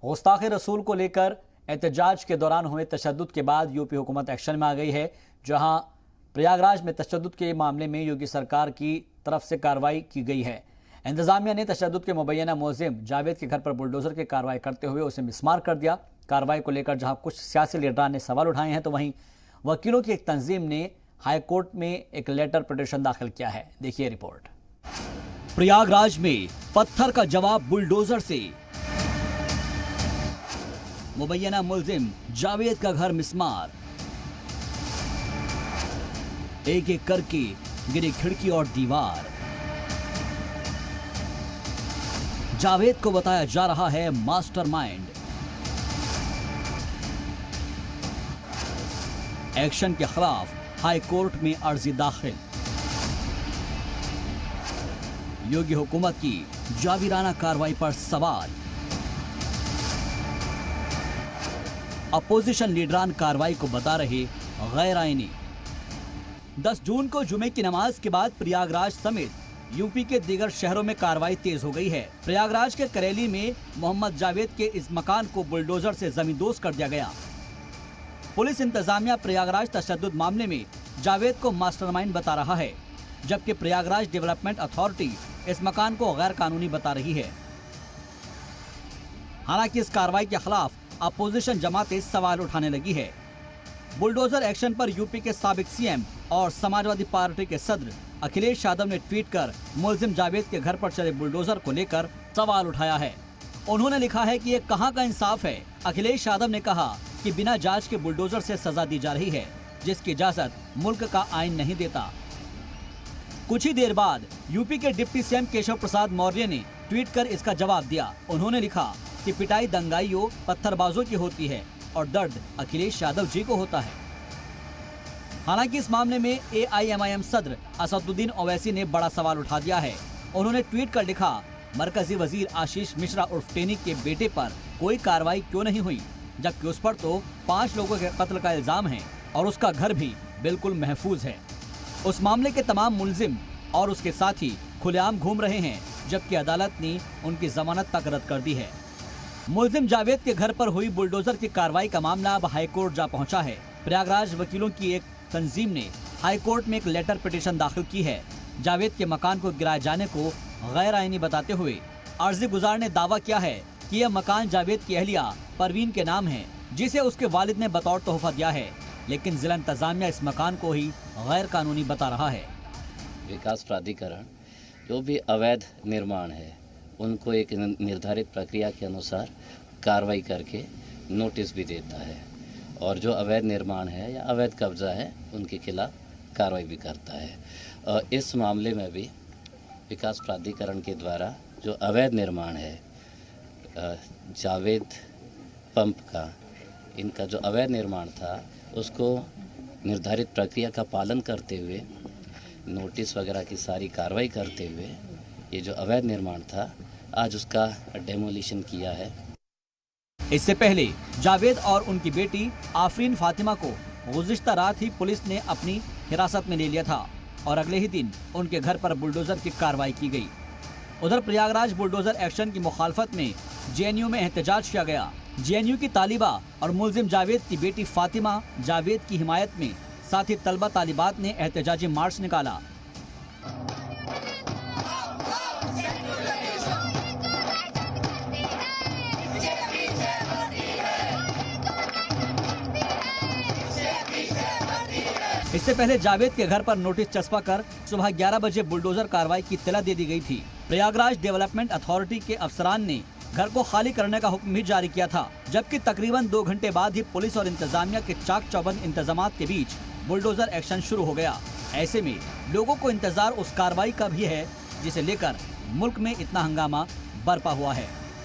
गुस्ताखे रसूल को लेकर एहतजाज के दौरान हुए तशद्दुद के बाद यूपी हुकूमत एक्शन में आ गई है। जहां प्रयागराज में तशद्दुद के मामले में योगी सरकार की तरफ से कार्रवाई की गई है। इंतजामिया ने तशद्दुद के मुबैना मुलजिम जावेद के घर पर बुलडोजर की कार्रवाई करते हुए उसे मिसमार कर दिया। कार्रवाई को लेकर जहां कुछ सियासी लीडरान ने सवाल उठाए हैं, तो वहीं वकीलों की एक तंजीम ने हाईकोर्ट में एक लेटर पिटीशन दाखिल किया है। देखिए रिपोर्ट। प्रयागराज में पत्थर का जवाब बुलडोजर से, मुबैना मुलजिम जावेद का घर मिसमार, एक एक करके गिरी खिड़की और दीवार। जावेद को बताया जा रहा है मास्टरमाइंड। एक्शन के खिलाफ हाई कोर्ट में अर्जी दाखिल। योगी हुकूमत की जाविराना कार्रवाई पर सवाल। अपोजिशन लीडरान कार्रवाई को बता रहे गैर आईनी। 10 जून को जुमे की नमाज के बाद प्रयागराज समेत यूपी के दीगर शहरों में कार्रवाई तेज हो गई है। प्रयागराज के करेली में मोहम्मद जावेद के इस मकान को बुलडोजर से जमींदोज कर दिया गया। पुलिस इंतजामिया प्रयागराज तशद्दुद मामले में जावेद को मास्टरमाइंड बता रहा है, जबकि प्रयागराज डेवलपमेंट अथॉरिटी इस मकान को गैर कानूनी बता रही है। हालांकि इस कार्रवाई के खिलाफ अपोजिशन जमातें सवाल उठाने लगी है। बुलडोजर एक्शन पर यूपी के साबिक सीएम और समाजवादी पार्टी के सदर अखिलेश यादव ने ट्वीट कर मुलजिम जावेद के घर पर चले बुलडोजर को लेकर सवाल उठाया है। उन्होंने लिखा है कि ये कहां का इंसाफ है। अखिलेश यादव ने कहा कि बिना जांच के बुलडोजर से सजा दी जा रही है, जिसकी इजाजत मुल्क का आईन नहीं देता। कुछ ही देर बाद यूपी के डिप्टी सीएम केशव प्रसाद मौर्य ने ट्वीट कर इसका जवाब दिया। उन्होंने लिखा कि पिटाई दंगाइयों पत्थरबाजों की होती है और दर्द अखिलेश यादव जी को होता है। हालांकि इस मामले में AIMIM सदर असदुद्दीन ओवैसी ने बड़ा सवाल उठा दिया है। उन्होंने ट्वीट कर लिखा, मरकजी वजीर आशीष मिश्रा उर्फ टेनी के बेटे पर कोई कार्रवाई क्यों नहीं हुई, जबकि उस पर तो 5 लोगों के कत्ल का इल्जाम है और उसका घर भी बिल्कुल महफूज है। उस मामले के तमाम मुलजिम और उसके साथी खुलेआम घूम रहे हैं, जबकि अदालत ने उनकी जमानत तक रद्द कर दी है। मुलजिम जावेद के घर पर हुई बुलडोजर की कार्रवाई का मामला अब हाईकोर्ट जा पहुंचा है। प्रयागराज वकीलों की एक तंजीम ने हाईकोर्ट में एक लेटर पिटीशन दाखिल की है। जावेद के मकान को गिराए जाने को गैर आईनी बताते हुए अर्जी गुजार ने दावा किया है कि यह मकान जावेद की अहलिया परवीन के नाम है, जिसे उसके वालिद ने बतौर तोहफा दिया है, लेकिन जिला इंतजामिया इस मकान को ही गैर कानूनी बता रहा है। विकास प्राधिकरण जो भी अवैध निर्माण है उनको एक निर्धारित प्रक्रिया के अनुसार कार्रवाई करके नोटिस भी देता है, और जो अवैध निर्माण है या अवैध कब्जा है उनके खिलाफ कार्रवाई भी करता है। इस मामले में भी विकास प्राधिकरण के द्वारा जो अवैध निर्माण है जावेद पंप का, इनका जो अवैध निर्माण था उसको निर्धारित प्रक्रिया का पालन करते हुए नोटिस वगैरह की सारी कार्रवाई करते हुए ये जो अवैध निर्माण था आज उसका डेमोलिशन किया है। इससे पहले जावेद और उनकी बेटी आफरीन फातिमा को गुज़िश्ता रात ही पुलिस ने अपनी हिरासत में ले लिया था और अगले ही दिन उनके घर पर बुलडोजर की कार्रवाई की गई। उधर प्रयागराज बुलडोजर एक्शन की मुखालफत में JNU में एहतजाज किया गया। JNU की तालिबा और मुलजिम जावेद की बेटी फातिमा जावेद की हिमायत में साथ ही तलबा तालिबात ने एहतजाजी मार्च निकाला। इससे पहले जावेद के घर पर नोटिस चस्पा कर सुबह 11 बजे बुलडोजर कार्रवाई की इत्तला दे दी गई थी। प्रयागराज डेवलपमेंट अथॉरिटी के अफसरान ने घर को खाली करने का हुक्म भी जारी किया था, जबकि तकरीबन 2 घंटे बाद ही पुलिस और इंतजामिया के चाक चौबंद इंतजामात के बीच बुलडोजर एक्शन शुरू हो गया। ऐसे में लोगों को इंतजार उस कार्रवाई का भी है जिसे लेकर मुल्क में इतना हंगामा बरपा हुआ है।